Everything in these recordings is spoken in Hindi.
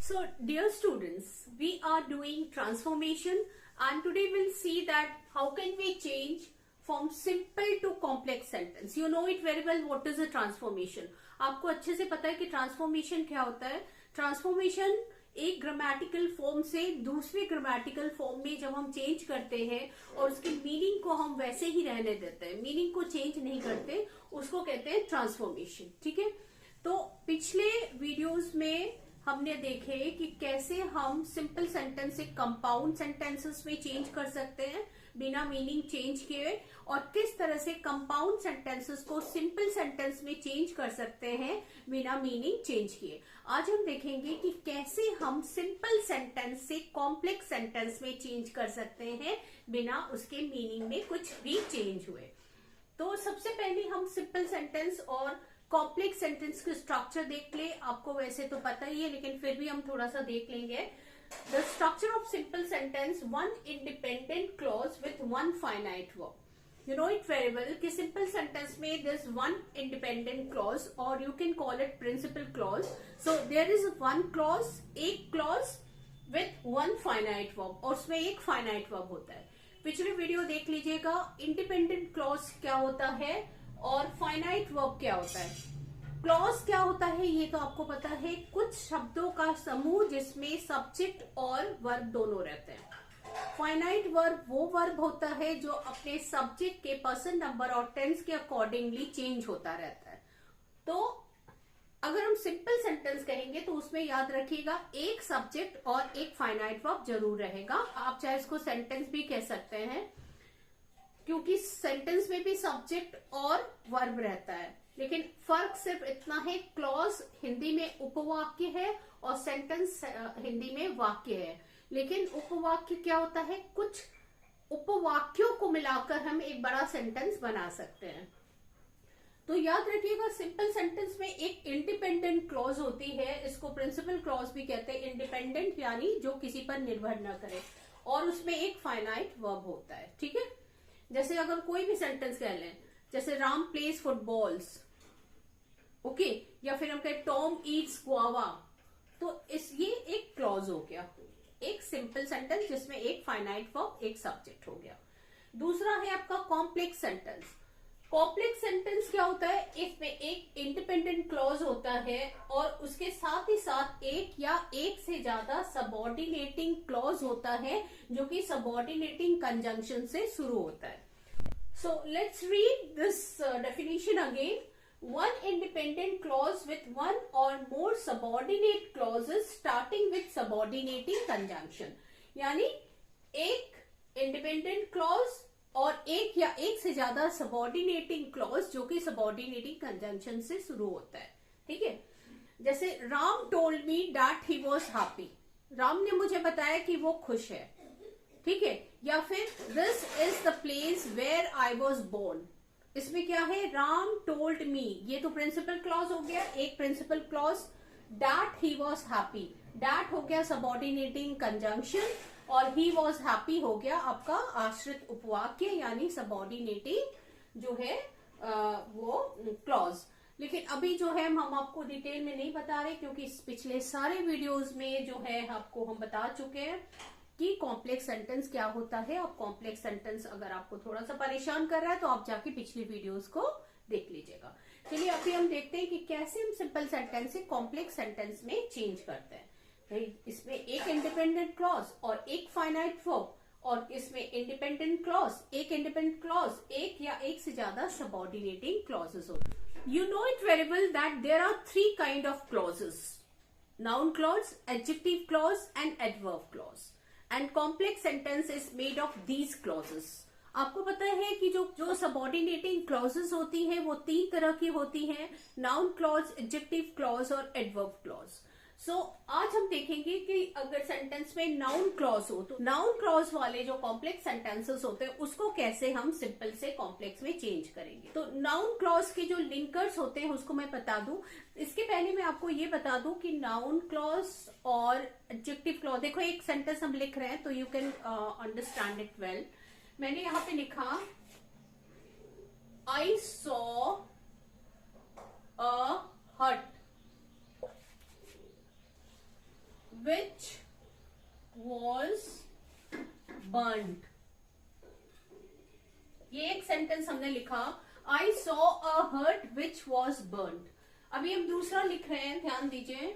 So, dear students, we are doing transformation and today we'll see that how can we change from simple to complex sentence. You know it very well what is a transformation. आपको अच्छे से पता है कि ट्रांसफॉर्मेशन क्या होता है. ट्रांसफॉर्मेशन एक ग्रामेटिकल फॉर्म से दूसरे ग्रामेटिकल फॉर्म में जब हम चेंज करते हैं और उसकी मीनिंग को हम वैसे ही रहने देते हैं, मीनिंग को चेंज नहीं करते, उसको कहते हैं ट्रांसफॉर्मेशन. ठीक है. तो पिछले वीडियोस में हमने देखे कि कैसे हम सिंपल सेंटेंस से कंपाउंड सेंटेंसेस में चेंज कर सकते हैं बिना मीनिंग चेंज किए, और किस तरह से कंपाउंड सेंटेंसेस को सिंपल सेंटेंस में चेंज कर सकते हैं बिना मीनिंग चेंज किए. आज हम देखेंगे कि कैसे हम सिंपल सेंटेंस से कॉम्प्लेक्स सेंटेंस में चेंज कर सकते हैं बिना उसके मीनिंग में कुछ भी चेंज हुए. तो सबसे पहले हम सिंपल सेंटेंस और कॉम्प्लेक्स सेंटेंस के स्ट्रक्चर देख ले. आपको वैसे तो पता ही है लेकिन फिर भी हम थोड़ा सा देख लेंगे. The structure of simple sentence, one independent clause with one finite verb. You know it very well कि सिंपल सेंटेंस में दिस वन इंडिपेंडेंट क्लॉज और you can call it principal clause. So there is one clause, एक clause with one finite verb, और उसमें एक फाइनाइट वर्ब होता है. पिछले वीडियो देख लीजिएगा. इंडिपेंडेंट क्लॉज क्या होता है और फाइनाइट वर्ब क्या होता है. क्लॉज क्या होता है ये तो आपको पता है, कुछ शब्दों का समूह जिसमें सब्जेक्ट और वर्ब दोनों रहते हैं. फाइनाइट वर्ब वो वर्ब होता है जो अपने सब्जेक्ट के पर्सन नंबर और टेंस के अकॉर्डिंगली चेंज होता रहता है. तो अगर हम सिंपल सेंटेंस कहेंगे तो उसमें याद रखिएगा एक सब्जेक्ट और एक फाइनाइट वर्ब जरूर रहेगा. आप चाहे इसको सेंटेंस भी कह सकते हैं क्योंकि सेंटेंस में भी सब्जेक्ट और वर्ब रहता है, लेकिन फर्क सिर्फ इतना है, क्लॉज हिंदी में उपवाक्य है और सेंटेंस हिंदी में वाक्य है. लेकिन उपवाक्य क्या होता है, कुछ उपवाक्यों को मिलाकर हम एक बड़ा सेंटेंस बना सकते हैं. तो याद रखिएगा सिंपल सेंटेंस में एक इंडिपेंडेंट क्लॉज होती है, इसको प्रिंसिपल क्लॉज भी कहते हैं. इंडिपेंडेंट यानी जो किसी पर निर्भर न करे, और उसमें एक फाइनाइट वर्ब होता है. ठीक है. जैसे अगर कोई भी सेंटेंस कह लें, जैसे राम प्लेज फुटबॉल्स, ओके, या फिर हम कहें टॉम ईट्स गुआवा, तो ये एक क्लॉज हो गया, एक सिंपल सेंटेंस जिसमें एक फाइनाइट वर्ब एक सब्जेक्ट हो गया. दूसरा है आपका कॉम्प्लेक्स सेंटेंस. कॉम्प्लेक्स सेंटेंस क्या होता है, इसमें एक इंडिपेंडेंट क्लॉज होता है और उसके साथ ही साथ एक या एक से ज्यादा सबऑर्डिनेटिंग क्लॉज होता है जो कि सबऑर्डिनेटिंग कंजंक्शन से शुरू होता है. So let's read this definition again. One independent clause with one or more subordinate clauses starting with subordinating conjunction. यानी एक इंडिपेंडेंट क्लॉज और एक या एक से ज्यादा सबऑर्डिनेटिंग क्लॉज जो कि सबऑर्डिनेटिंग कंजंक्शन से शुरू होता है. ठीक है. जैसे Ram told me that he was happy. Ram ने मुझे बताया कि वो खुश है. ठीक है. या फिर this is the place where I was born. इसमें क्या है, राम टोल्ड मी, ये तो प्रिंसिपल क्लॉज हो गया, एक principal clause. That he was happy, that हो गया सबऑर्डिनेटिंग कंजंक्शन, और ही वॉज हैप्पी हो गया आपका आश्रित उपवाक्य यानी सबऑर्डिनेटिंग जो है वो क्लॉज. लेकिन अभी जो है हम आपको डिटेल में नहीं बता रहे क्योंकि पिछले सारे वीडियोस में जो है आपको हम बता चुके हैं कि कॉम्प्लेक्स सेंटेंस क्या होता है. अब कॉम्प्लेक्स सेंटेंस अगर आपको थोड़ा सा परेशान कर रहा है तो आप जाके पिछली वीडियोस को देख लीजिएगा. चलिए अभी हम देखते हैं कि कैसे हम सिंपल सेंटेंस से कॉम्प्लेक्स सेंटेंस में चेंज करते हैं. इसमें एक इंडिपेंडेंट क्लॉज और एक फाइनाइट वर्ब, और इसमें इंडिपेंडेंट क्लॉज, एक इंडिपेंडेंट क्लॉज, एक या एक से ज्यादा सबऑर्डिनेटिंग क्लॉजेस होते हैं. You know it very well that there are three kind of clauses: noun clause, adjective clause and adverb clause. And complex sentence is made of these clauses. आपको पता है कि जो सबऑर्डिनेटिंग क्लॉजेस होती हैं वो तीन तरह की होती हैं: नाउन क्लॉज, एडजेक्टिव क्लॉज और एडवर्ब क्लॉज. सो आज हम देखेंगे कि अगर सेंटेंस में नाउन क्लॉज हो तो नाउन क्लॉज वाले जो कॉम्प्लेक्स सेंटेंसेस होते हैं उसको कैसे हम सिंपल से कॉम्प्लेक्स में चेंज करेंगे. तो नाउन क्लॉज के जो लिंकर्स होते हैं उसको मैं बता दूं. इसके पहले मैं आपको ये बता दूं कि नाउन क्लॉज और एडजेक्टिव क्लॉज, देखो एक सेंटेंस हम लिख रहे हैं तो you can understand it well. मैंने यहां पे लिखा आई सॉ अ हट. which was burned. ये एक सेंटेंस हमने लिखा, I saw a hut which was burned. अभी हम दूसरा लिख रहे हैं, ध्यान दीजिए.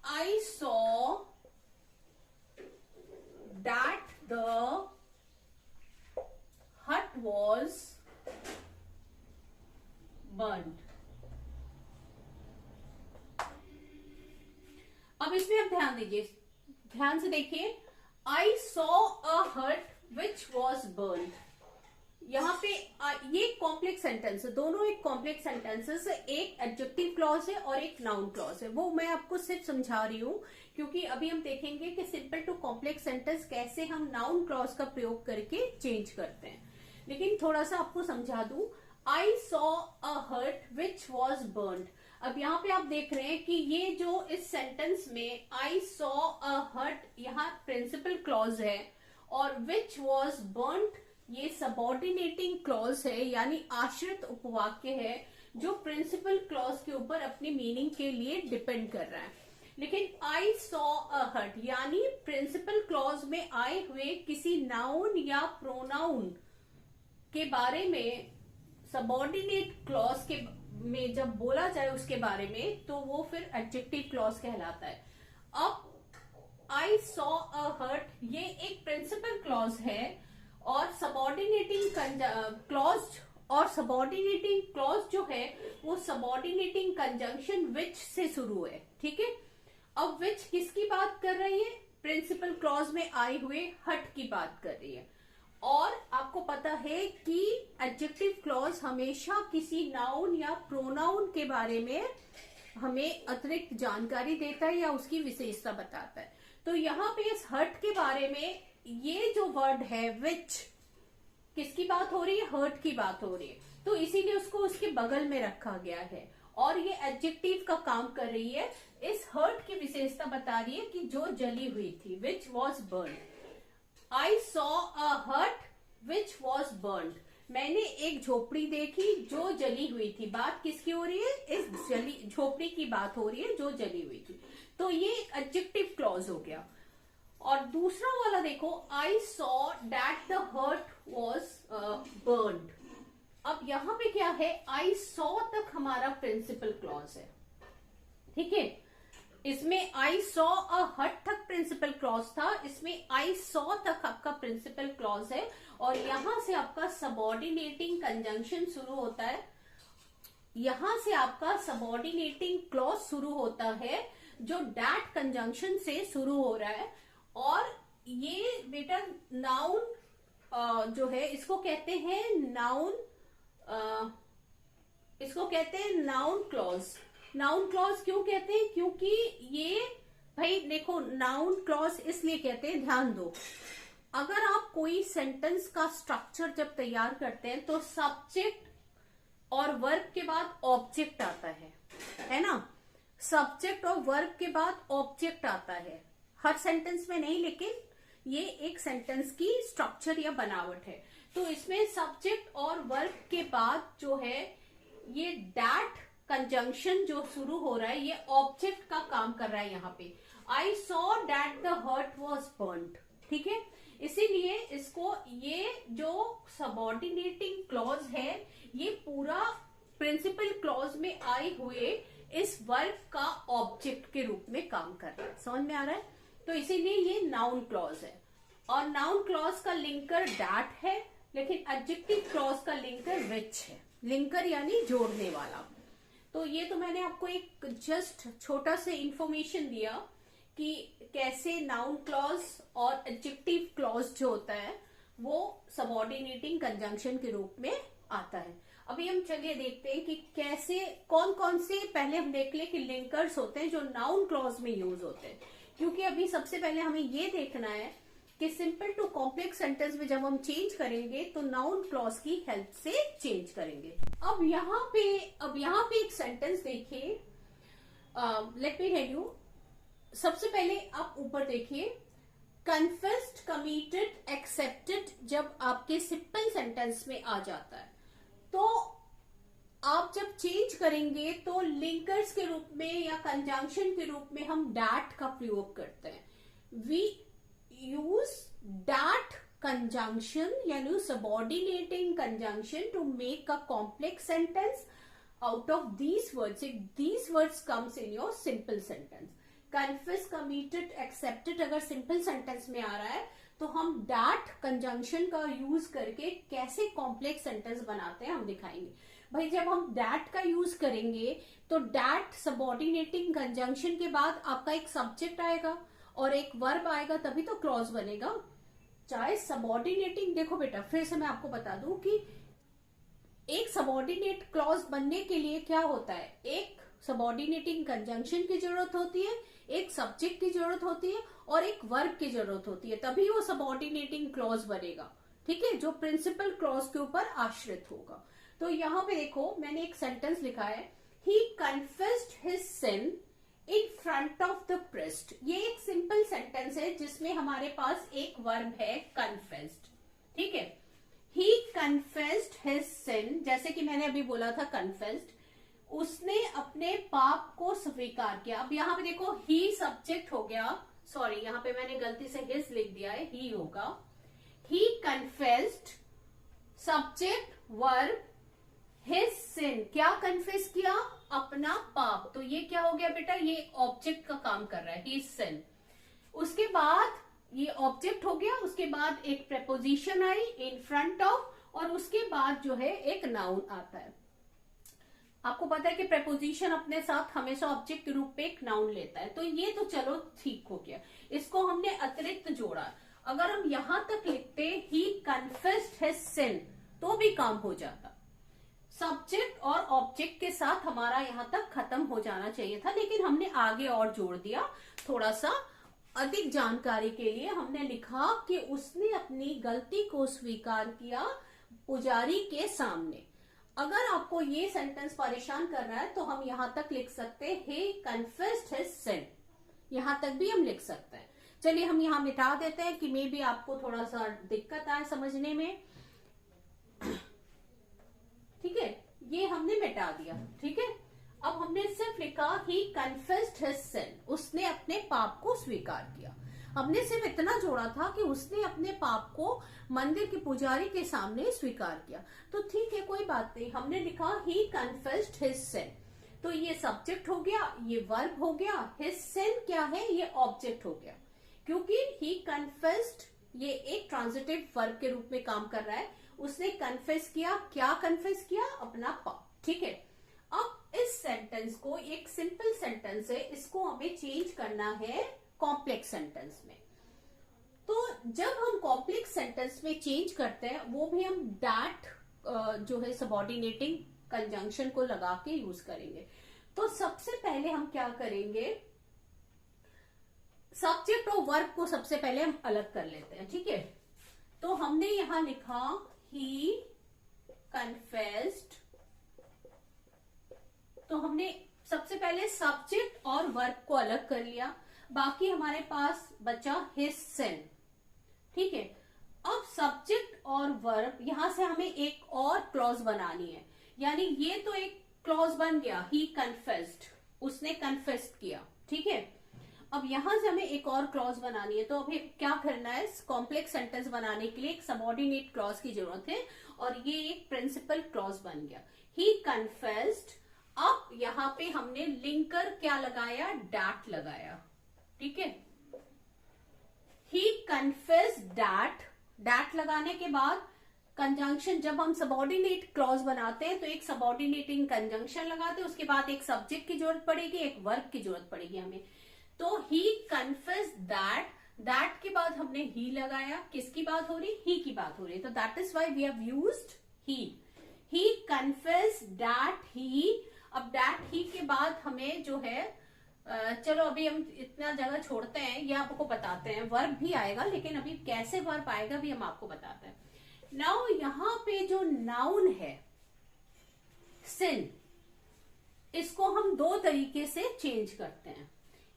I saw that the hut was burned. अब इसमें आप ध्यान दीजिए, ध्यान से देखिए. I saw a hut which was burned. यहाँ पे ये कॉम्प्लेक्स सेंटेंस है, दोनों एक कॉम्प्लेक्स सेंटेंसेस है. एक एडजेक्टिव क्लॉज है और एक नाउन क्लॉज है. वो मैं आपको सिर्फ समझा रही हूँ क्योंकि अभी हम देखेंगे कि सिंपल टू कॉम्प्लेक्स सेंटेंस कैसे हम नाउन क्लॉज का प्रयोग करके चेंज करते हैं. लेकिन थोड़ा सा आपको समझा दूं. आई सॉ अ हट विच वॉज बर्न्ड. अब यहाँ पे आप देख रहे हैं कि ये जो इस सेंटेंस में आई सॉ अ हट, यहाँ प्रिंसिपल क्लॉज है और विच वॉज बर्न्ड ये सबऑर्डिनेटिंग क्लॉज है, यानी आश्रित उपवाक्य है जो प्रिंसिपल क्लॉज के ऊपर अपनी मीनिंग के लिए डिपेंड कर रहा है. लेकिन आई सॉ अ हट यानी प्रिंसिपल क्लॉज में आए हुए किसी नाउन या प्रोनाउन के बारे में सबऑर्डिनेट क्लॉज के में जब बोला जाए उसके बारे में तो वो फिर एडजेक्टिव क्लॉज कहलाता है. अब आई सॉ अ हट ये एक प्रिंसिपल क्लॉज है और सबऑर्डिनेटिंग क्लॉज जो है वो सबऑर्डिनेटिंग कंजंक्शन विच से शुरू है. ठीक है. अब विच किसकी बात कर रही है? प्रिंसिपल क्लॉज में आए हुए हट की बात कर रही है. और आपको पता है कि एडजेक्टिव क्लॉज हमेशा किसी नाउन या प्रोनाउन के बारे में हमें अतिरिक्त जानकारी देता है या उसकी विशेषता बताता है. तो यहाँ पे इस हट के बारे में ये जो वर्ड है विच, किसकी बात हो रही है? हर्ट की बात हो रही है. तो इसीलिए उसको उसके बगल में रखा गया है और ये एडजेक्टिव का काम कर रही है. इस हर्ट की विशेषता बता रही है कि जो जली हुई थी. Which was burn. I saw a हट विच वॉज बर्न. मैंने एक झोपड़ी देखी जो जली हुई थी. बात किसकी हो रही है? इस जली झोपड़ी की बात हो रही है जो जली हुई थी. तो ये एक एडजेक्टिव क्लॉज हो गया. और दूसरा वाला देखो, I saw that the hut was burned. अब यहां पे क्या है? आई सॉ तक हमारा प्रिंसिपल क्लॉज है. ठीक है. इसमें आई सॉ अ हट तक प्रिंसिपल क्लॉज था, इसमें आई सॉ तक आपका प्रिंसिपल क्लॉज है और यहां से आपका सबऑर्डिनेटिंग कंजंक्शन शुरू होता है. यहां से आपका सबऑर्डिनेटिंग क्लॉज शुरू होता है जो डैट कंजंक्शन से शुरू हो रहा है. और ये बेटा नाउन जो है इसको कहते हैं नाउन, इसको कहते हैं नाउन क्लॉज. नाउन क्लॉज क्यों कहते हैं? क्योंकि ये भाई देखो नाउन क्लॉज इसलिए कहते हैं, ध्यान दो. अगर आप कोई सेंटेंस का स्ट्रक्चर जब तैयार करते हैं तो सब्जेक्ट और वर्ब के बाद ऑब्जेक्ट आता है ना. सब्जेक्ट और वर्ब के बाद ऑब्जेक्ट आता है. हर सेंटेंस में नहीं, लेकिन ये एक सेंटेंस की स्ट्रक्चर या बनावट है. तो इसमें सब्जेक्ट और वर्ब के बाद जो है ये डैट कंजंक्शन जो शुरू हो रहा है ये ऑब्जेक्ट का काम कर रहा है. यहाँ पे I saw that the hut was burned. ठीक है. इसीलिए इसको ये जो सबऑर्डिनेटिंग क्लॉज है ये पूरा प्रिंसिपल क्लॉज में आए हुए इस वर्ब का ऑब्जेक्ट के रूप में काम कर रहा है. समझ में आ रहा है? तो इसीलिए ये नाउन क्लॉज है. और नाउन क्लॉज का लिंकर डैट है, लेकिन एडजेक्टिव क्लॉज का लिंकर विच है. लिंकर यानी जोड़ने वाला. तो ये तो मैंने आपको एक जस्ट छोटा सा इंफॉर्मेशन दिया कि कैसे नाउन क्लॉज और एडजेक्टिव क्लॉज जो होता है वो सबऑर्डिनेटिंग कंजंक्शन के रूप में आता है. अभी हम चलिए देखते हैं कि कैसे कौन कौन से, पहले हम देख ले कि लिंकर्स होते हैं जो नाउन क्लॉज में यूज होते हैं. क्योंकि अभी सबसे पहले हमें ये देखना है कि सिंपल टू कॉम्प्लेक्स सेंटेंस में जब हम चेंज करेंगे तो नाउन क्लॉज की हेल्प से चेंज करेंगे. अब यहाँ पे एक सेंटेंस देखिए. Let me tell you. सबसे पहले आप ऊपर देखिए, कन्फेस्ड, कमिटेड, एक्सेप्टेड जब आपके सिंपल सेंटेंस में आ जाता है तो आप जब चेंज करेंगे तो लिंकर्स के रूप में या कंजंक्शन के रूप में हम डैट का प्रयोग करते हैं। वी यूज डैट कंजंक्शन यानी subordinating conjunction to make a complex sentence out of these words. If these words comes in your simple sentence, confess, committed, accepted अगर simple sentence में आ रहा है तो हम that conjunction का यूज करके कैसे complex sentence बनाते हैं हम दिखाएंगे। भाई जब हम that का यूज करेंगे तो that subordinating conjunction के बाद आपका एक subject आएगा और एक verb आएगा, तभी तो clause बनेगा। चाहे subordinating, देखो बेटा फिर से मैं आपको बता दूं कि एक सबऑर्डिनेट क्लॉज बनने के लिए क्या होता है, एक सबऑर्डिनेटिंग कंजंक्शन की जरूरत होती है, एक सब्जेक्ट की जरूरत होती है और एक वर्ब की जरूरत होती है, तभी वो सबऑर्डिनेटिंग क्लॉज बनेगा। ठीक है, जो प्रिंसिपल क्लॉज के ऊपर आश्रित होगा। तो यहाँ पे देखो मैंने एक सेंटेंस लिखा है, he confessed his sin in front of the priest. ये एक सिंपल सेंटेंस है जिसमें हमारे पास एक वर्ब है कन्फेस्ड। ठीक है, He confessed his sin, जैसे कि मैंने अभी बोला था confessed, उसने अपने पाप को स्वीकार किया। अब यहाँ पे देखो he सब्जेक्ट हो गया, सॉरी यहाँ पे मैंने गलती से his लिख दिया है, he होगा। He confessed subject verb his sin, क्या कन्फेस किया, अपना पाप। तो ये क्या हो गया बेटा, ये ऑब्जेक्ट का काम कर रहा है, his sin। उसके बाद ये ऑब्जेक्ट हो गया, उसके बाद एक preposition I in front of, और उसके बाद जो है एक नाउन आता है। आपको पता है कि प्रेपोजिशन अपने साथ हमेशा ऑब्जेक्ट के रूप में एक नाउन लेता है। तो ये तो चलो ठीक हो गया, इसको हमने अतिरिक्त जोड़ा। अगर हम यहां तक लिखते ही कन्फेस्ड हिज सिन तो भी काम हो जाता। सब्जेक्ट और ऑब्जेक्ट के साथ हमारा यहां तक खत्म हो जाना चाहिए था, लेकिन हमने आगे और जोड़ दिया। थोड़ा सा अधिक जानकारी के लिए हमने लिखा कि उसने अपनी गलती को स्वीकार किया पुजारी के सामने। अगर आपको ये सेंटेंस परेशान कर रहा है तो हम यहां तक लिख सकते हैं he confessed his sin, यहां तक भी हम लिख सकते हैं। चलिए हम यहां मिटा देते हैं कि मे भी आपको थोड़ा सा दिक्कत आए समझने में। ठीक है, ये हमने मिटा दिया। ठीक है, अब हमने सिर्फ लिखा ही कन्फेस्ड हिज सिन, उसने अपने पाप को स्वीकार किया। हमने सिर्फ इतना जोड़ा था कि उसने अपने पाप को मंदिर के पुजारी के सामने स्वीकार किया। तो ठीक है, कोई बात नहीं, हमने लिखा ही कन्फेस्ड हिज सिन। तो ये सब्जेक्ट हो गया, ये वर्ब हो गया, हिज सिन क्या है, ये ऑब्जेक्ट हो गया। क्योंकि ही कन्फेस्ड ये एक ट्रांजिटिव वर्ब के रूप में काम कर रहा है। उसने कन्फेस किया, क्या कन्फेस किया, अपना पाप। ठीक है, अब इस सेंटेंस को, एक सिंपल सेंटेंस है, इसको हमें चेंज करना है कॉम्प्लेक्स सेंटेंस में। तो जब हम कॉम्प्लेक्स सेंटेंस में चेंज करते हैं वो भी हम दैट जो है सबऑर्डिनेटिंग कंजंक्शन को लगा के यूज करेंगे। तो सबसे पहले हम क्या करेंगे, सब्जेक्ट और वर्ब को सबसे पहले हम अलग कर लेते हैं। ठीक है, तो हमने यहां लिखा ही कन्फेस्ड, तो हमने सबसे पहले सब्जेक्ट और वर्ब को अलग कर लिया, बाकी हमारे पास बचा हिज सिन। ठीक है, अब सब्जेक्ट और वर्ब, यहां से हमें एक और क्लॉज बनानी है, यानी ये तो एक क्लॉज बन गया, ही कन्फेस्ड, उसने कन्फेस्ड किया। ठीक है, अब यहां से हमें एक और क्लॉज बनानी है। तो अभी क्या करना है, कॉम्प्लेक्स सेंटेंस बनाने के लिए एक सबऑर्डिनेट क्लॉज की जरूरत है, और ये एक प्रिंसिपल क्लॉज बन गया, ही कन्फेस्ड। अब यहां पे हमने लिंकर क्या लगाया, डैट लगाया। ठीक है, ही कन्फेस्ड डैट, डैट लगाने के बाद कंजंक्शन, जब हम सबऑर्डिनेट क्लॉज बनाते हैं तो एक सबऑर्डिनेटिंग कंजंक्शन लगाते हैं, उसके बाद एक सब्जेक्ट की जरूरत पड़ेगी, एक वर्ब की जरूरत पड़ेगी हमें। तो ही कन्फेस्ड दैट, दैट के बाद हमने ही लगाया, किसकी बात हो रही, ही की बात हो रही, तो that is why we have used he confessed that he. अब दैट ही के बाद हमें जो है, चलो अभी हम इतना जगह छोड़ते हैं, ये आपको बताते हैं, वर्ब भी आएगा, लेकिन अभी कैसे वर्ब आएगा भी हम आपको बताते हैं। नाउ यहां पे जो नाउन है सिन, इसको हम दो तरीके से चेंज करते हैं।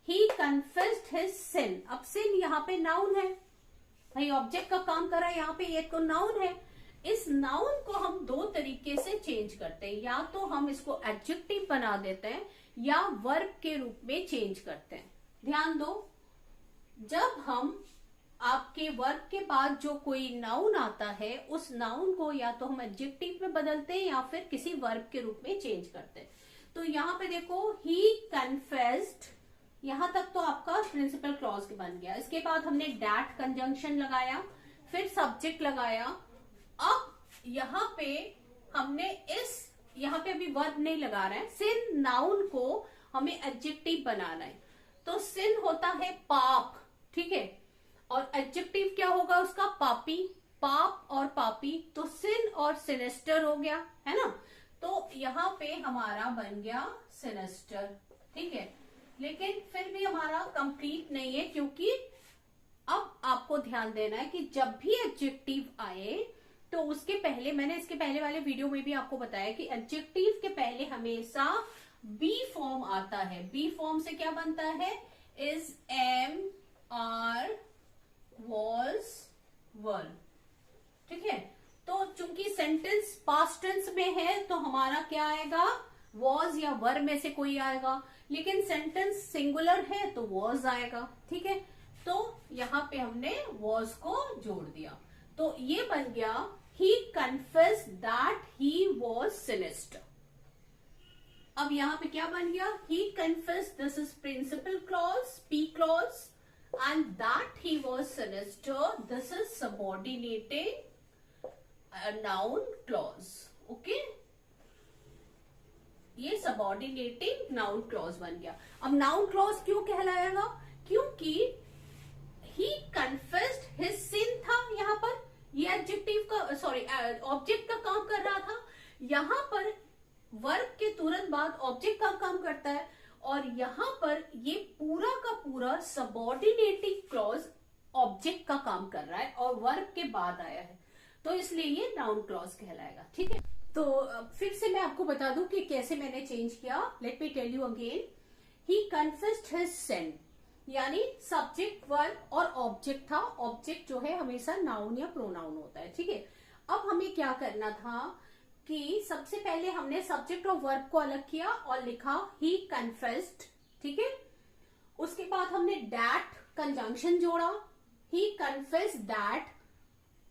ही कन्फेस्ड हिज सिन, अब सिन यहाँ पे नाउन है, भाई ऑब्जेक्ट का काम कर रहा है, यहाँ पे ये तो नाउन है। इस नाउन को हम दो तरीके से चेंज करते हैं, या तो हम इसको एडजेक्टिव बना देते हैं या वर्ब के रूप में चेंज करते हैं। ध्यान दो, जब हम आपके वर्ब के बाद जो कोई नाउन आता है उस नाउन को या तो हम एडजेक्टिव में बदलते हैं या फिर किसी वर्ब के रूप में चेंज करते हैं। तो यहाँ पे देखो, ही कन्फेस्ड, यहां तक तो आपका प्रिंसिपल क्लॉज बन गया। इसके बाद हमने डैट कंजंक्शन लगाया, फिर सब्जेक्ट लगाया। अब यहाँ पे हमने यहाँ पे अभी वर्ब नहीं लगा रहे हैं, सिन नाउन को हमें एडजेक्टिव बनाना है। तो सिन होता है पाप, ठीक है, और एडजेक्टिव क्या होगा उसका? पापी, पाप और पापी, तो सिन और सिनेस्टर हो गया, है ना। तो यहाँ पे हमारा बन गया सिनेस्टर, ठीक है। लेकिन फिर भी हमारा कंप्लीट नहीं है, क्योंकि अब आपको ध्यान देना है कि जब भी एडजेक्टिव आए तो उसके पहले, मैंने इसके पहले वाले वीडियो में भी आपको बताया कि एडजेक्टिव के पहले हमेशा बी फॉर्म आता है। बी फॉर्म से क्या बनता है? इज, एम, आर, वॉज, वर, ठीक है। तो चूंकि सेंटेंस पास्ट टेंस में है तो हमारा क्या आएगा? वॉज या वर में से कोई आएगा। लेकिन सेंटेंस सिंगुलर है तो वॉज आएगा, ठीक है। तो यहाँ पे हमने वॉज को जोड़ दिया, तो ये बन गया he confessed that he was sinister. अब यहाँ पे क्या बन गया? He confessed, this is principal clause, P clause, and that he was sinister, this is subordinating noun clause, okay. ये सबऑर्डिनेटिंग नाउन क्लॉज बन गया। अब नाउन क्लॉज क्यों कहलाएगा? क्योंकि ही कन्फेस्ड हिज सिन था, यहाँ पर ये एडजेक्टिव का, सॉरी, ऑब्जेक्ट का काम कर रहा था। यहाँ पर वर्ब के तुरंत बाद ऑब्जेक्ट का काम करता है, और यहाँ पर ये पूरा का पूरा सबऑर्डिनेटिंग क्लॉज ऑब्जेक्ट का काम कर रहा है और वर्ब के बाद आया है, तो इसलिए ये नाउन क्लॉज कहलाएगा, ठीक है। तो फिर से मैं आपको बता दूं कि कैसे मैंने चेंज किया। Let me tell you again. He confessed his sin, यानी सब्जेक्ट, वर्ब और ऑब्जेक्ट था। ऑब्जेक्ट जो है हमेशा नाउन या प्रोनाउन होता है, ठीक है। अब हमें क्या करना था कि सबसे पहले हमने सब्जेक्ट और वर्ब को अलग किया और लिखा ही कन्फेस्ड, ठीक है। उसके बाद हमने डैट कंजंक्शन जोड़ा, ही कन्फेस्ड डैट।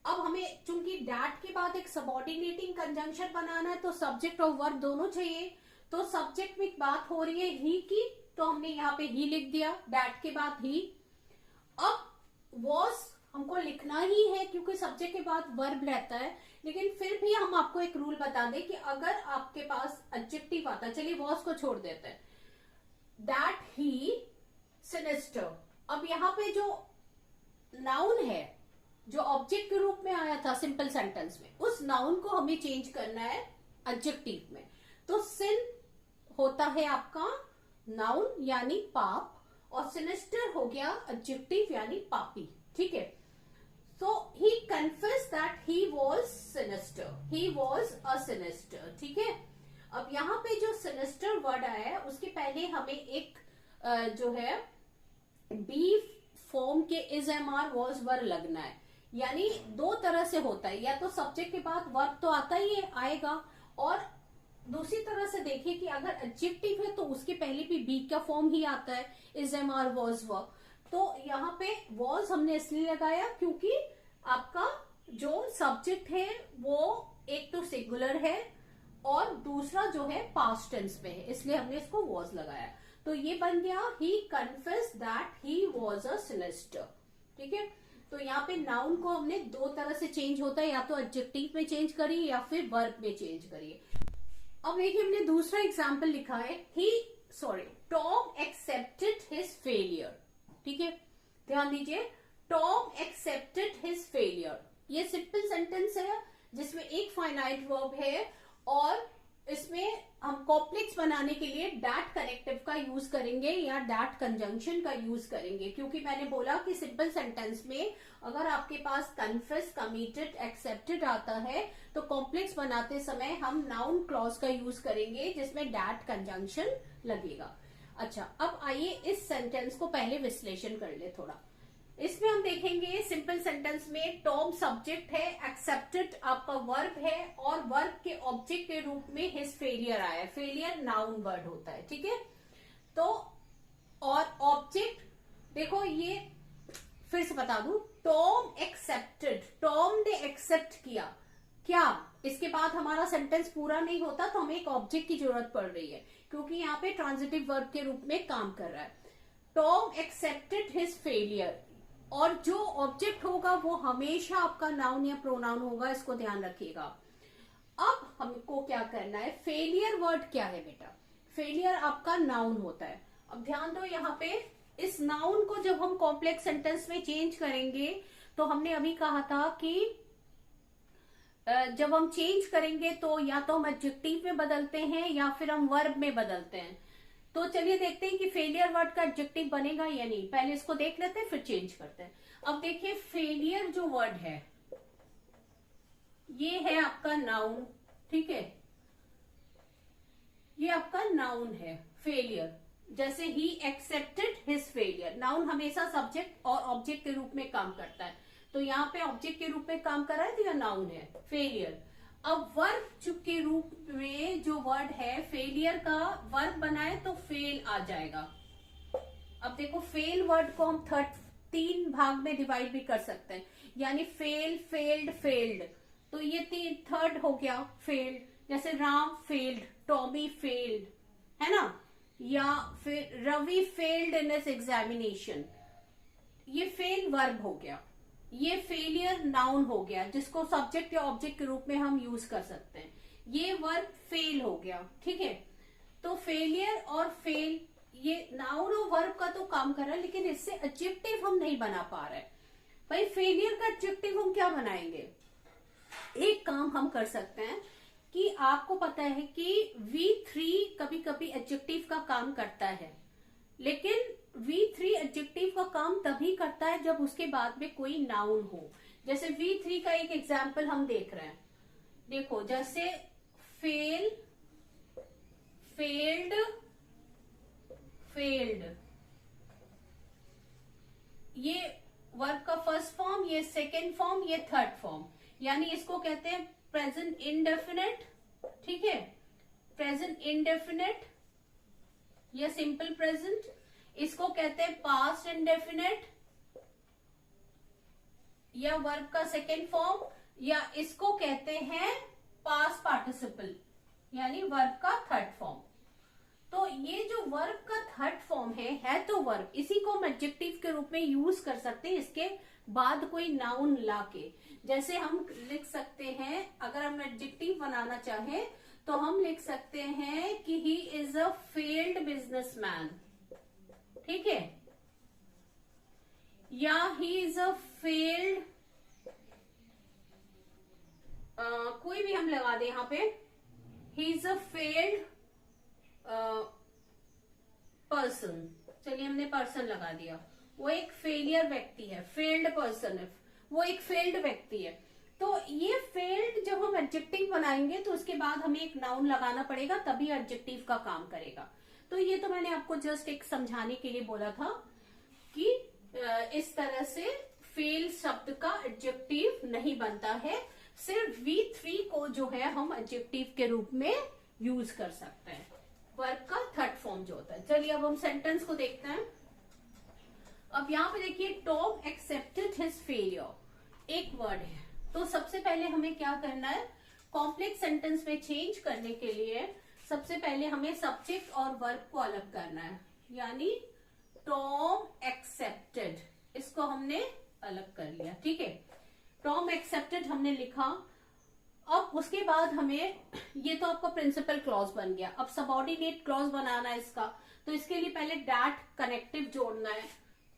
अब हमें चूंकि डैट के बाद एक सबऑर्डिनेटिंग कंजंक्शन बनाना है तो सब्जेक्ट और वर्ब दोनों चाहिए। तो सब्जेक्ट में बात हो रही है ही की, तो हमने यहाँ पे ही लिख दिया, डैट के बाद ही। अब वॉज हमको लिखना ही है क्योंकि सब्जेक्ट के बाद वर्ब रहता है, लेकिन फिर भी हम आपको एक रूल बता दें कि अगर आपके पास एडजेक्टिव आता, चलिए वॉज को छोड़ देते हैं, दैट ही सिनेस्टर। अब यहाँ पे जो नाउन है जो ऑब्जेक्ट के रूप में आया था सिंपल सेंटेंस में, उस नाउन को हमें चेंज करना है एडजेक्टिव में। तो सिन होता है आपका नाउन यानी पाप, और सिनेस्टर हो गया एडजेक्टिव यानी पापी, ठीक है। So he confessed that he was sinister. He was a sinister. ठीक है। अब यहाँ पे जो sinister वर्ड आया है उसके पहले हमें एक जो है बी फॉर्म के is, am, are, was, were लगना है। यानी दो तरह से होता है, या तो सब्जेक्ट के बाद वर्ब तो आता ही है, आएगा, और दूसरी तरह से देखिए कि अगर एडजेक्टिव है तो उसके पहले भी बी का फॉर्म ही आता है, is, am, are, was, were। तो यहाँ पे वॉज हमने इसलिए लगाया क्योंकि आपका जो सब्जेक्ट है वो एक तो सिंगुलर है और दूसरा जो है पास्ट टेंस में है, इसलिए हमने इसको वॉज लगाया। तो ये बन गया he confessed that he was a sinister, ठीक है। तो यहाँ पे नाउन को हमने दो तरह से चेंज होता है, या तो एडजेक्टिव में चेंज करिए या फिर वर्ब में चेंज करिए। अब देखिए हमने दूसरा एग्जाम्पल लिखा है, टॉम एक्सेप्टेड हिज फेलियर, ठीक है। ध्यान दीजिए, टॉम एक्सेप्टेड हिज फेलियर, ये सिंपल सेंटेंस है जिसमें एक फाइनाइट वर्ब है, और इसमें हम कॉम्प्लेक्स बनाने के लिए डैट कनेक्टिव का यूज करेंगे या डैट कंजंक्शन का यूज करेंगे, क्योंकि मैंने बोला कि सिंपल सेंटेंस में अगर आपके पास कन्फेस, कमिटेड, एक्सेप्टेड आता है तो कॉम्प्लेक्स बनाते समय हम नाउन क्लॉज का यूज करेंगे जिसमें डैट कंजंक्शन लगेगा। अच्छा, अब आइए इस सेंटेंस को पहले विश्लेषण कर ले थोड़ा। इसमें हम देखेंगे सिंपल सेंटेंस में टॉम सब्जेक्ट है, एक्सेप्टेड आपका वर्ब है और वर्ब के ऑब्जेक्ट के रूप में हिज फेलियर आया है। फेलियर नाउन वर्ड होता है, ठीक है। तो और ऑब्जेक्ट देखो, ये फिर से बता दूं, टॉम एक्सेप्टेड, टॉम ने एक्सेप्ट किया क्या, इसके बाद हमारा सेंटेंस पूरा नहीं होता तो हमें एक ऑब्जेक्ट की जरूरत पड़ रही है क्योंकि यहाँ पे ट्रांजिटिव वर्ब के रूप में काम कर रहा है। टॉम एक्सेप्टेड हिज फेलियर, और जो ऑब्जेक्ट होगा वो हमेशा आपका नाउन या प्रोनाउन होगा, इसको ध्यान रखिएगा। अब हमको क्या करना है, फेलियर वर्ड क्या है बेटा, फेलियर आपका नाउन होता है। अब ध्यान दो, यहाँ पे इस नाउन को जब हम कॉम्प्लेक्स सेंटेंस में चेंज करेंगे तो हमने अभी कहा था कि जब हम चेंज करेंगे तो या तो हम एडजेक्टिव में बदलते हैं या फिर हम वर्ब में बदलते हैं। तो चलिए देखते हैं कि फेलियर वर्ड का एडजेक्टिव बनेगा या नहीं। पहले इसको देख लेते हैं फिर चेंज करते हैं। अब देखिए, फेलियर जो वर्ड है ये है आपका नाउन, ठीक है, ये आपका नाउन है फेलियर। जैसे he accepted his failure, noun हमेशा सब्जेक्ट और ऑब्जेक्ट के रूप में काम करता है, तो यहाँ पे ऑब्जेक्ट के रूप में काम कर रहा है तो यह नाउन है फेलियर। अब वर्ब के रूप में जो वर्ड है फेलियर का वर्ब बनाए तो फेल आ जाएगा। अब देखो, फेल वर्ड को हम 3 भाग में डिवाइड भी कर सकते हैं, यानी फेल, फेल्ड, फेल्ड। तो ये 3 हो गया फेल्ड, जैसे राम फेल्ड, टॉमी फेल्ड, है ना, या फिर Ravi failed in his examination, ये फेल वर्ब हो गया। ये फेलियर नाउन हो गया जिसको सब्जेक्ट या ऑब्जेक्ट के रूप में हम यूज कर सकते हैं। ये वर्ब फेल हो गया, ठीक है। तो फेलियर और फेल ये नाउन और वर्ब का तो काम कर रहा है, लेकिन इससे एडजेक्टिव हम नहीं बना पा रहे। भाई फेलियर का एडजेक्टिव हम क्या बनाएंगे, एक काम हम कर सकते हैं कि आपको पता है कि V3 कभी कभी एडजेक्टिव का काम करता है, लेकिन V3 एडजेक्टिव का काम तभी करता है जब उसके बाद में कोई नाउन हो। जैसे V3 का एक एग्जाम्पल हम देख रहे हैं, देखो जैसे फेल, फेल्ड, फेल्ड, ये वर्ब का फर्स्ट फॉर्म, ये सेकेंड फॉर्म, ये थर्ड फॉर्म, यानी इसको कहते हैं प्रेजेंट इंडेफिनेट, ठीक है, प्रेजेंट इंडेफिनेट या सिंपल प्रेजेंट। इसको कहते हैं पास्ट इंडेफिनेट या वर्ब का सेकेंड फॉर्म, या इसको कहते हैं पास्ट पार्टिसिपल यानी वर्ब का थर्ड फॉर्म। तो ये जो वर्ब का थर्ड फॉर्म है तो वर्ब, इसी को हम एडजेक्टिव के रूप में यूज कर सकते हैं इसके बाद कोई नाउन लाके। जैसे हम लिख सकते हैं, अगर हम एडजेक्टिव बनाना चाहें तो हम लिख सकते हैं कि he is a failed businessman, ठीक है, या ही इज अ फेल्ड, कोई भी हम लगा दे यहाँ पे, he is a failed person. चलिए हमने पर्सन लगा दिया, वो एक फेलियर व्यक्ति है, फेल्ड पर्सन है, वो एक फेल्ड व्यक्ति है। तो ये फेल्ड जब हम एडजेक्टिव बनाएंगे तो उसके बाद हमें एक नाउन लगाना पड़ेगा, तभी एडजेक्टिव का काम करेगा। तो ये तो मैंने आपको जस्ट एक समझाने के लिए बोला था कि इस तरह से फेल शब्द का एडजेक्टिव नहीं बनता है, सिर्फ V3 को जो है हम एडजेक्टिव के रूप में यूज कर सकते हैं, वर्ब का थर्ड फॉर्म जो होता है। चलिए अब हम सेंटेंस को देखते हैं। अब यहाँ पे देखिए, टॉम एक्सेप्टेड हिज फेलियर एक वर्ड है, तो सबसे पहले हमें क्या करना है, कॉम्प्लेक्स सेंटेंस में चेंज करने के लिए सबसे पहले हमें सब्जेक्ट और वर्ब को अलग करना है, यानी टॉम एक्सेप्टेड, इसको हमने अलग कर लिया, ठीक है। टॉम एक्सेप्टेड हमने लिखा। अब उसके बाद हमें, ये तो आपका प्रिंसिपल क्लॉज बन गया, अब सबऑर्डिनेट क्लॉज बनाना है इसका, तो इसके लिए पहले डैट कनेक्टिव जोड़ना है।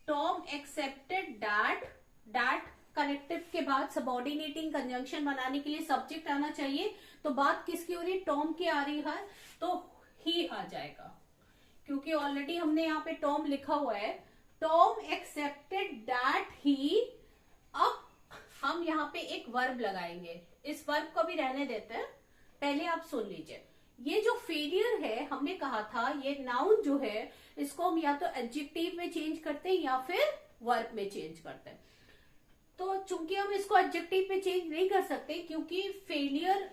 Tom accepted that, that connective के बाद सबऑर्डिनेटिंग कंजंक्शन बनाने के लिए सब्जेक्ट आना चाहिए, तो बात किसकी हो रही है, टॉम की आ रही है, तो ही आ जाएगा, क्योंकि ऑलरेडी हमने यहाँ पे टॉम लिखा हुआ है। टॉम एक्सेप्टेड दैट ही, अब हम यहाँ पे एक वर्ब लगाएंगे, इस वर्ब को भी रहने देते हैं, पहले आप सुन लीजिए। ये जो फेलियर है हमने कहा था, ये नाउन जो है इसको हम या तो एडजेक्टिव में चेंज करते हैं या फिर वर्ब में चेंज करते हैं। तो चूंकि हम इसको एडजेक्टिव में चेंज नहीं कर सकते, क्योंकि फेलियर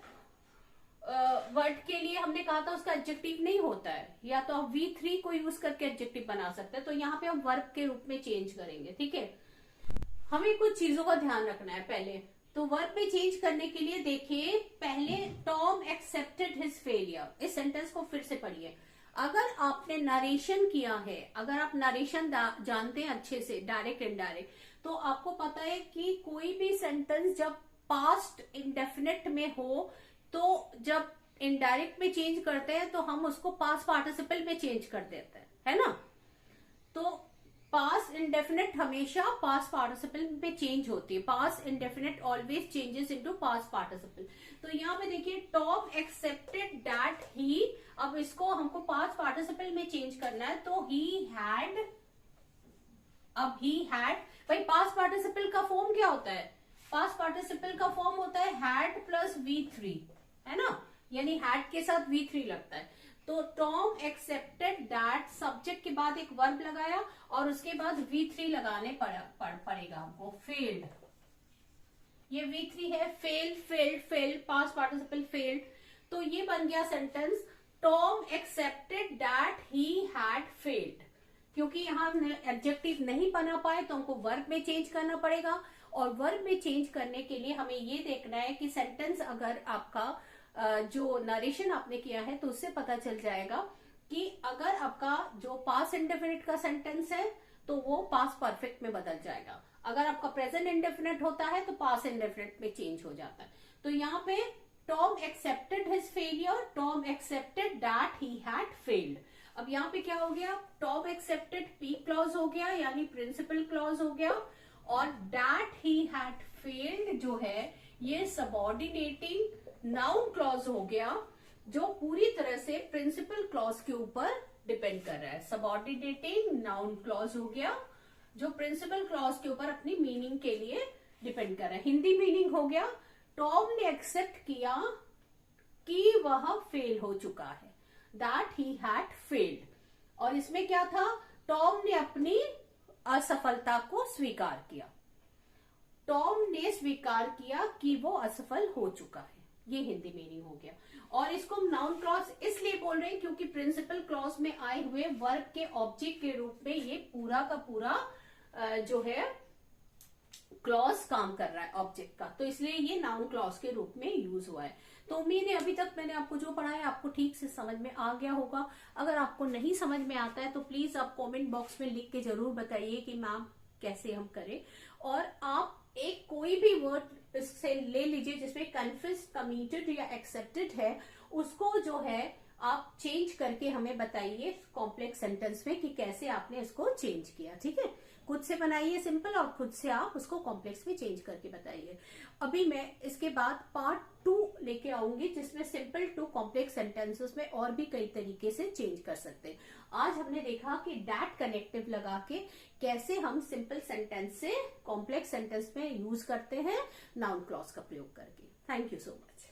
वर्ड के लिए हमने कहा था उसका एडजेक्टिव नहीं होता है, या तो आप V3 को यूज करके एडजेक्टिव बना सकते हैं, तो यहाँ पे हम वर्ब के रूप में चेंज करेंगे। ठीक है, हमें कुछ चीजों का ध्यान रखना है। पहले तो वर्ब में चेंज करने के लिए देखिए, पहले टॉम एक्सेप्टेड हिज फेलियर, इस सेंटेंस को फिर से पढ़िए। अगर आपने नरेशन किया है, अगर आप नरेशन जानते हैं अच्छे से, डायरेक्ट इनडायरेक्ट, तो आपको पता है कि कोई भी सेंटेंस जब पास्ट इंडेफिनिट में हो, तो जब इनडायरेक्ट में चेंज करते हैं तो हम उसको पास्ट पार्टिसिपल में चेंज कर देते हैं, है ना। तो पास्ट इंडेफिनिट हमेशा पास्ट पार्टिसिपल में चेंज होती है। Past indefinite always changes into past participle. तो यहाँ पे देखिए, टॉम एक्सेप्टेड दैट ही, अब इसको हमको पास्ट पार्टिसिपल में चेंज करना है, तो ही हैड, अब ही हैड, भाई पास्ट पार्टिसिपल का फॉर्म क्या होता है? पास्ट पार्टिसिपल का फॉर्म होता है हैड प्लस V3, है ना, यानी हैड के साथ V3 लगता है। तो टॉम एक्सेप्टेड दैट, सब्जेक्ट के बाद एक वर्ब लगाया और उसके बाद V3 लगाने पड़ेगा हमको, फेल्ड, ये V3 है, failed failed failed, past participle failed. तो ये बन गया sentence, Tom accepted that he had failed. क्योंकि यहाँ एडजेक्टिव नहीं बना पाए तो हमको वर्ब में चेंज करना पड़ेगा, और वर्ब में चेंज करने के लिए हमें ये देखना है कि सेंटेंस, अगर आपका जो नरेशन आपने किया है तो उससे पता चल जाएगा कि अगर आपका जो पास्ट इंडेफिनिट का सेंटेंस है तो वो पास्ट परफेक्ट में बदल जाएगा, अगर आपका प्रेजेंट इंडेफिनिट होता है तो पास्ट इंडेफिनिट में चेंज हो जाता है। तो यहाँ पे Tom accepted his failure, Tom accepted that he had failed. अब यहाँ पे क्या हो गया, टॉम एक्सेप्टेड P क्लॉज हो गया, यानी प्रिंसिपल क्लॉज हो गया, और दैट ही हैड फेल्ड जो है ये सबऑर्डिनेटिंग नाउन क्लॉज हो गया, जो पूरी तरह से प्रिंसिपल क्लॉज के ऊपर डिपेंड कर रहा है। सबऑर्डिनेटिंग नाउन क्लॉज हो गया जो प्रिंसिपल क्लॉज के ऊपर अपनी मीनिंग के लिए डिपेंड कर रहा है। हिंदी मीनिंग हो गया, टॉम ने एक्सेप्ट किया कि वह फेल हो चुका है, दैट ही हैड फेल्ड। और इसमें क्या था, टॉम ने अपनी असफलता को स्वीकार किया, टॉम ने स्वीकार किया कि वो असफल हो चुका है, ये हिंदी मीनिंग हो गया। और इसको हम नाउन क्लॉज इसलिए बोल रहे हैं क्योंकि प्रिंसिपल क्लॉज में आए हुए वर्ब के ऑब्जेक्ट के रूप में ये पूरा का पूरा जो है क्लॉज काम कर रहा है ऑब्जेक्ट का, तो इसलिए ये नाउन क्लॉज के रूप में यूज हुआ है। तो उम्मीद है अभी तक मैंने आपको जो पढ़ाया आपको ठीक से समझ में आ गया होगा। अगर आपको नहीं समझ में आता है तो प्लीज आप कमेंट बॉक्स में लिख के जरूर बताइए कि मैम कैसे हम करें। और आप एक कोई भी वर्ड इससे ले लीजिए जिसमें कन्फ्यूज, कमिटेड या एक्सेप्टेड है, उसको जो है आप चेंज करके हमें बताइए कॉम्प्लेक्स सेंटेंस में कि कैसे आपने इसको चेंज किया। ठीक है, खुद से बनाइए सिंपल और खुद से आप उसको कॉम्प्लेक्स में चेंज करके बताइए। अभी मैं इसके बाद पार्ट 2 लेके आऊंगी जिसमें सिंपल टू कॉम्प्लेक्स सेंटेंसेस में और भी कई तरीके से चेंज कर सकते हैं। आज हमने देखा कि डैट कनेक्टिव लगा के कैसे हम सिंपल सेंटेंस से कॉम्प्लेक्स सेंटेंस में यूज करते हैं नाउन क्लॉज का प्रयोग करके। Thank you so much.